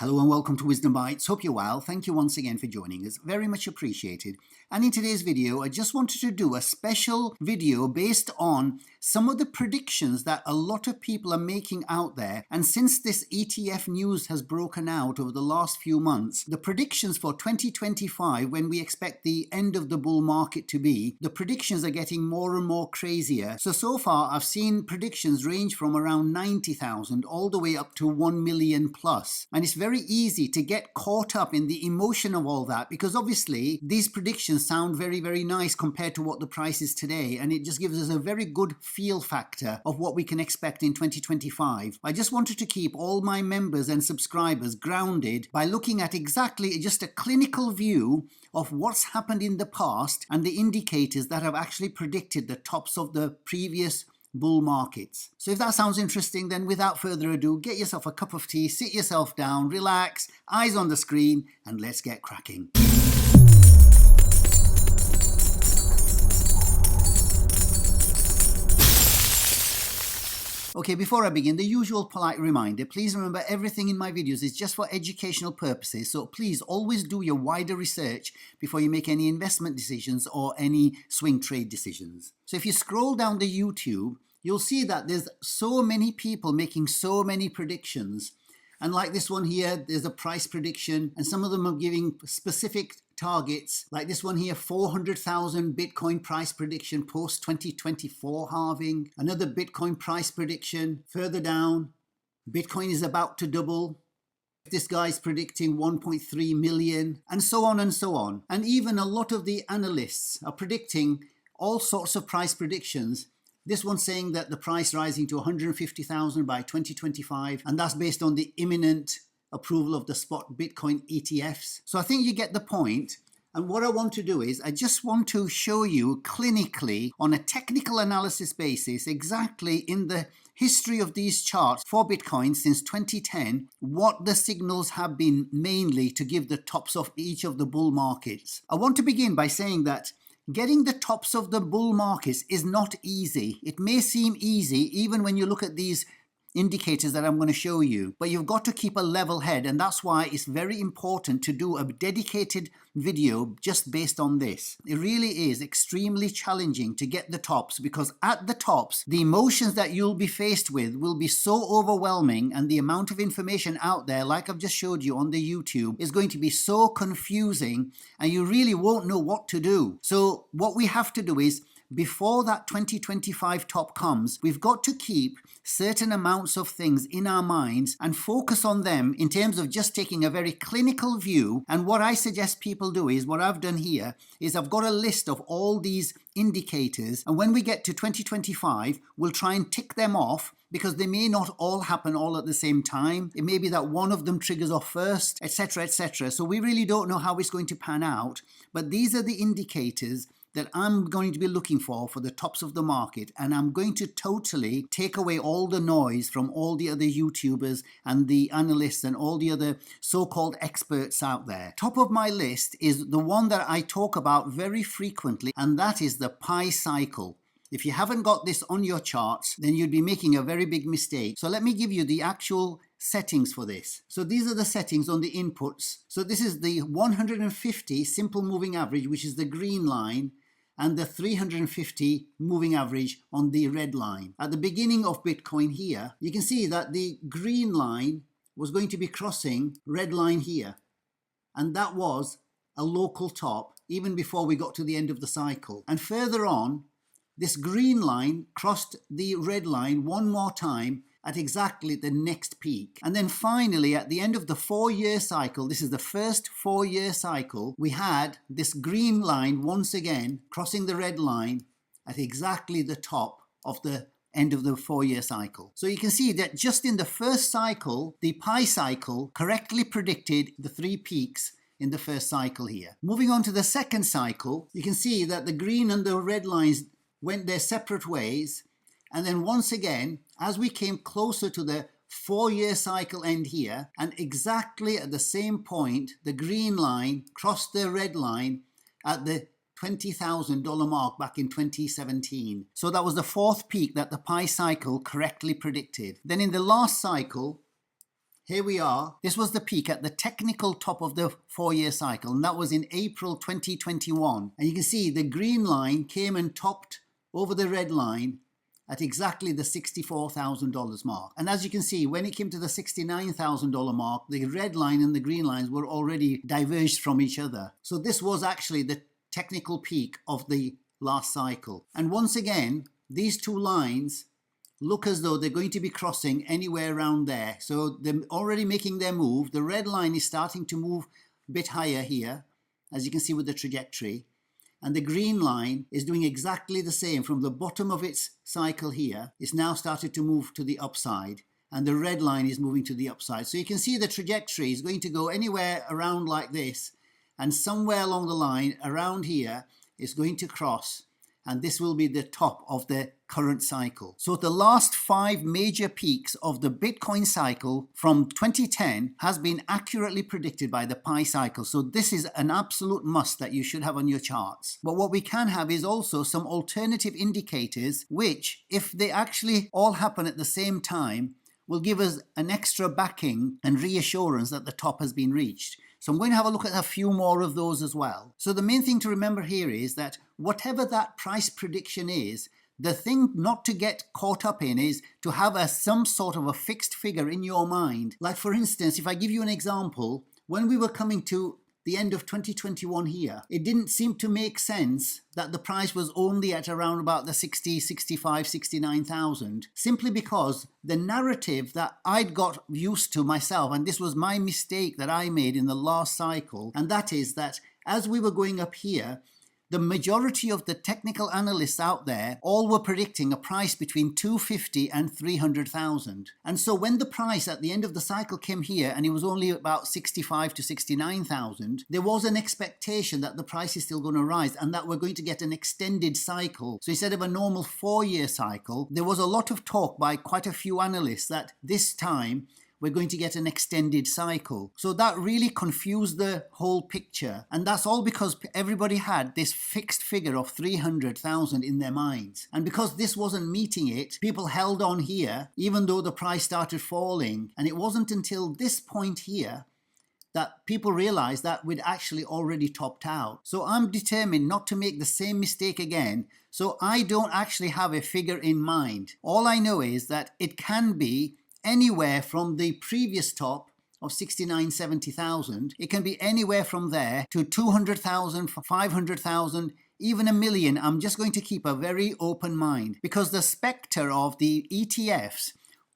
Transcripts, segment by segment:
Hello and welcome to Wisdom Bites. Hope you're well. Thank you once again for joining us. Very much appreciated. And in today's video, I just wanted to do a special video based on some of the predictions that a lot of people are making out there. And since this ETF news has broken out over the last few months, the predictions for 2025, when we expect the end of the bull market to be, the predictions are getting more and more crazier. So far, I've seen predictions range from around 90,000 all the way up to 1 million plus. And it's very easy to get caught up in the emotion of all that because obviously these predictions sound very, very nice compared to what the price is today, and it just gives us a very good feel factor of what we can expect in 2025. I just wanted to keep all my members and subscribers grounded by looking at exactly just a clinical view of what's happened in the past and the indicators that have actually predicted the tops of the previous bull markets. So if that sounds interesting, then without further ado, get yourself a cup of tea, sit yourself down, relax, eyes on the screen, and let's get cracking. Okay, before I begin, the usual polite reminder, please remember everything in my videos is just for educational purposes, so please always do your wider research before you make any investment decisions or any swing trade decisions. So if you scroll down the YouTube, you'll see that there's so many people making so many predictions. And like this one here, there's a price prediction, and some of them are giving specific targets. Like this one here, 400,000 Bitcoin price prediction post 2024 halving. Another Bitcoin price prediction further down. Bitcoin is about to double. This guy's predicting 1.3 million, and so on and so on. And even a lot of the analysts are predicting all sorts of price predictions. This one's saying that the price rising to 150,000 by 2025, and that's based on the imminent approval of the spot Bitcoin ETFs. So I think you get the point. And what I want to do is I just want to show you clinically on a technical analysis basis exactly in the history of these charts for Bitcoin since 2010, what the signals have been mainly to give the tops of each of the bull markets. I want to begin by saying that getting the tops of the bull markets is not easy. It may seem easy even when you look at these indicators that I'm going to show you, but you've got to keep a level head, and that's why it's very important to do a dedicated video just based on this. It really is extremely challenging to get the tops because at the tops, the emotions that you'll be faced with will be so overwhelming, and the amount of information out there, like I've just showed you on the YouTube, is going to be so confusing, and you really won't know what to do. So what we have to do is, before that 2025 top comes, we've got to keep certain amounts of things in our minds and focus on them in terms of just taking a very clinical view. And what I suggest people do is, what I've done here is I've got a list of all these indicators, and when we get to 2025, we'll try and tick them off because they may not all happen all at the same time. It may be that one of them triggers off first, etc., etc. So we really don't know how it's going to pan out, but these are the indicators that I'm going to be looking for the tops of the market, and I'm going to totally take away all the noise from all the other YouTubers and the analysts and all the other so-called experts out there. Top of my list is the one that I talk about very frequently, and that is the pi cycle. If you haven't got this on your charts, then you'd be making a very big mistake. So let me give you the actual settings for this. So these are the settings on the inputs. So this is the 150 simple moving average, which is the green line, and the 350 moving average on the red line. At the beginning of Bitcoin here, you can see that the green line was going to be crossing red line here. And that was a local top even before we got to the end of the cycle. And further on, this green line crossed the red line one more time at exactly the next peak. And then finally, at the end of the 4-year cycle, this is the first 4-year cycle, we had this green line once again crossing the red line at exactly the top of the end of the 4-year cycle. So you can see that just in the first cycle, the pi cycle correctly predicted the 3 peaks in the first cycle here. Moving on to the second cycle, you can see that the green and the red lines went their separate ways. And then once again, as we came closer to the 4-year cycle end here, and exactly at the same point, the green line crossed the red line at the $20,000 mark back in 2017. So that was the 4th peak that the pi cycle correctly predicted. Then in the last cycle, Here we are. This was the peak at the technical top of the 4-year cycle, and that was in April 2021. And you can see the green line came and topped over the red line at exactly the $64,000 mark. And as you can see, when it came to the $69,000 mark, the red line and the green lines were already diverged from each other. So this was actually the technical peak of the last cycle. And once again, these two lines look as though they're going to be crossing anywhere around there. So they're already making their move. The red line is starting to move a bit higher here, as you can see with the trajectory. And the green line is doing exactly the same from the bottom of its cycle here. It's now started to move to the upside, and the red line is moving to the upside. So you can see the trajectory is going to go anywhere around like this, and somewhere along the line around here is going to cross, and this will be the top of the current cycle. So the last 5 major peaks of the Bitcoin cycle from 2010 has been accurately predicted by the Pi cycle. So this is an absolute must that you should have on your charts. But what we can have is also some alternative indicators, which, if they actually all happen at the same time, will give us an extra backing and reassurance that the top has been reached. So I'm going to have a look at a few more of those as well. So the main thing to remember here is that whatever that price prediction is, the thing not to get caught up in is to have some sort of a fixed figure in your mind. Like for instance, if I give you an example, when we were coming to the end of 2021 here, it didn't seem to make sense that the price was only at around about the 60, 65, 69,000, simply because the narrative that I'd got used to myself, and this was my mistake that I made in the last cycle, and that is that as we were going up here, the majority of the technical analysts out there all were predicting a price between 250 and 300,000. And so when the price at the end of the cycle came here and it was only about 65 to 69,000, there was an expectation that the price is still going to rise and that we're going to get an extended cycle. So instead of a normal 4-year cycle, there was a lot of talk by quite a few analysts that this time we're going to get an extended cycle. So that really confused the whole picture. And that's all because everybody had this fixed figure of 300,000 in their minds. And because this wasn't meeting it, people held on here, even though the price started falling. And it wasn't until this point here that people realized that we'd actually already topped out. So I'm determined not to make the same mistake again. So I don't actually have a figure in mind. All I know is that it can be anywhere from the previous top of 69, 70,000. It can be anywhere from there to 200,000, 500,000, even a million. I'm just going to keep a very open mind because the specter of the ETFs,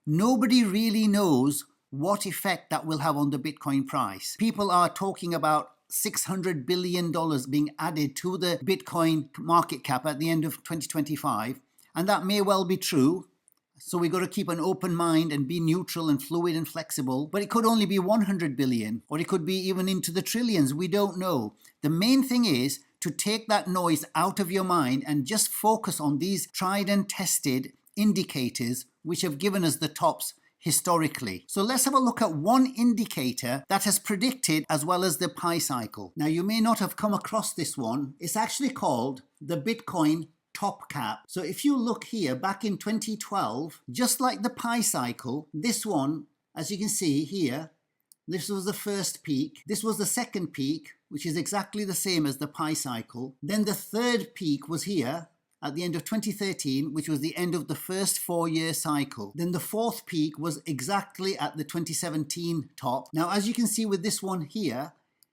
nobody really knows what effect that will have on the Bitcoin price. People are talking about $600 billion being added to the Bitcoin market cap at the end of 2025, and that may well be true. So we've got to keep an open mind and be neutral and fluid and flexible. But it could only be 100 billion, or it could be even into the trillions. We don't know. The main thing is to take that noise out of your mind and just focus on these tried and tested indicators which have given us the tops historically. So let's have a look at one indicator that has predicted as well as the Pi cycle. Now you may not have come across this one. It's actually called the Bitcoin top cap. So if you look here back in 2012, just like the Pi cycle, this one, as you can see here, this was the first peak. This was the second peak, which is exactly the same as the Pi cycle. Then the third peak was here at the end of 2013, which was the end of the first 4-year cycle. Then the fourth peak was exactly at the 2017 top. Now, as you can see with this one here,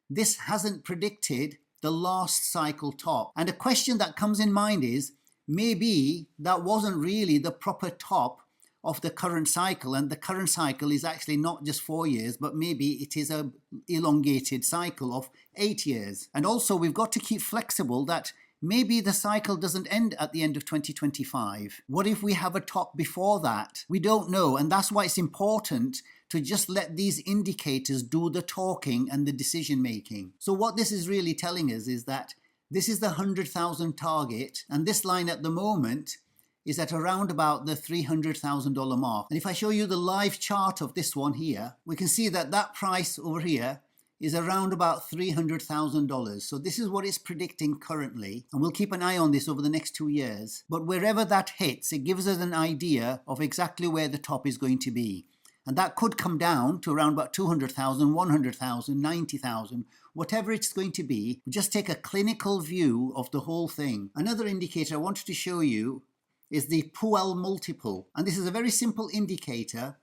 this hasn't predicted the last cycle top. And a question that comes in mind is, maybe that wasn't really the proper top of the current cycle, and the current cycle is actually not just 4 years, but maybe it is a elongated cycle of 8 years. And also we've got to keep flexible that maybe the cycle doesn't end at the end of 2025. What if we have a top before that? We don't know, and that's why it's important to just let these indicators do the talking and the decision making. So what this is really telling us is that this is the 100,000 target, and this line at the moment is at around about the $300,000 mark. And if I show you the live chart of this one here, we can see that that price over here is around about $300,000. So this is what it's predicting currently, and we'll keep an eye on this over the next 2 years. But wherever that hits, it gives us an idea of exactly where the top is going to be. And that could come down to around about 200,000, 100,000, 90,000, whatever it's going to be. Just take a clinical view of the whole thing. Another indicator I wanted to show you is the Puell multiple. And this is a very simple indicator.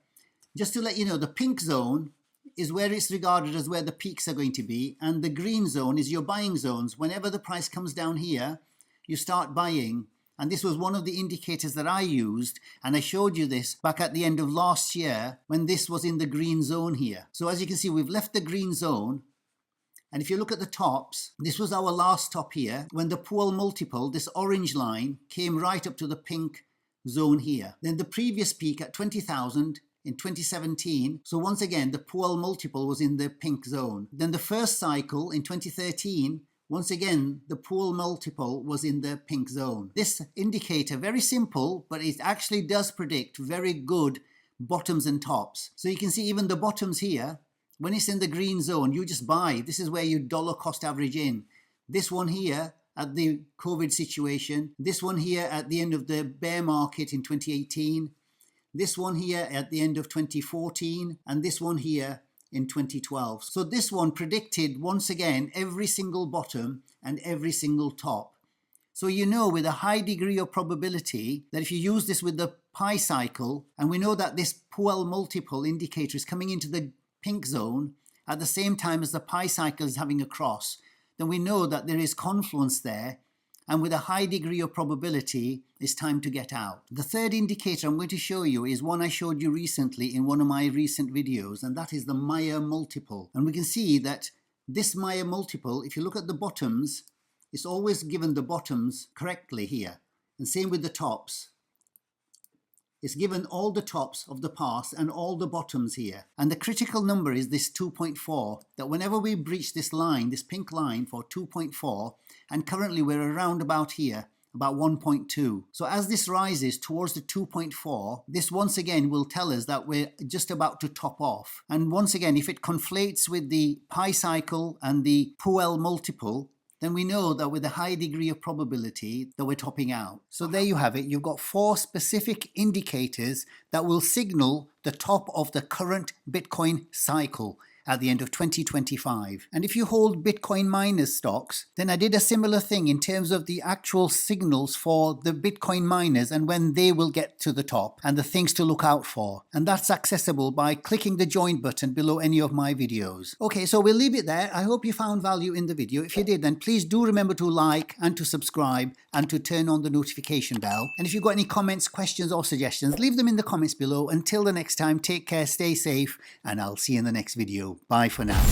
Just to let you know, the pink zone is where it's regarded as where the peaks are going to be. And the green zone is your buying zones. Whenever the price comes down here, you start buying. And this was one of the indicators that I used, and I showed you this back at the end of last year when this was in the green zone here. So as you can see, we've left the green zone, and if you look at the tops, this was our last top here when the Puell multiple, this orange line, came right up to the pink zone here. Then the previous peak at 20,000 in 2017, so once again the Puell multiple was in the pink zone. Then the first cycle in 2013, once again, the Puell multiple was in the pink zone. This indicator, very simple, but it actually does predict very good bottoms and tops. So you can see even the bottoms here, when it's in the green zone, you just buy. This is where you dollar cost average in. This one here at the COVID situation, this one here at the end of the bear market in 2018, this one here at the end of 2014, and this one here in 2012. So this one predicted once again every single bottom and every single top. So you know with a high degree of probability that if you use this with the pi cycle, and we know that this Puell multiple indicator is coming into the pink zone at the same time as the pi cycle is having a cross, then we know that there is confluence there, and with a high degree of probability, it's time to get out. The third indicator I'm going to show you is one I showed you recently in one of my recent videos, and that is the Meyer multiple. And we can see that this Meyer multiple, if you look at the bottoms, it's always given the bottoms correctly here. And same with the tops. It's given all the tops of the past and all the bottoms here. And the critical number is this 2.4, that whenever we breach this line, this pink line for 2.4, and currently we're around about here, about 1.2. So as this rises towards the 2.4, this once again will tell us that we're just about to top off. And once again, if it conflates with the pi cycle and the Puell multiple, then we know that with a high degree of probability that we're topping out. So there you have it. You've got 4 specific indicators that will signal the top of the current Bitcoin cycle at the end of 2025. And if you hold Bitcoin miners stocks, then I did a similar thing in terms of the actual signals for the Bitcoin miners and when they will get to the top and the things to look out for. And that's accessible by clicking the join button below any of my videos. Okay, so we'll leave it there. I hope you found value in the video. If you did, then please do remember to like and to subscribe and to turn on the notification bell. And if you've got any comments, questions or suggestions, leave them in the comments below. Until the next time, take care, stay safe, and I'll see you in the next video. Bye for now.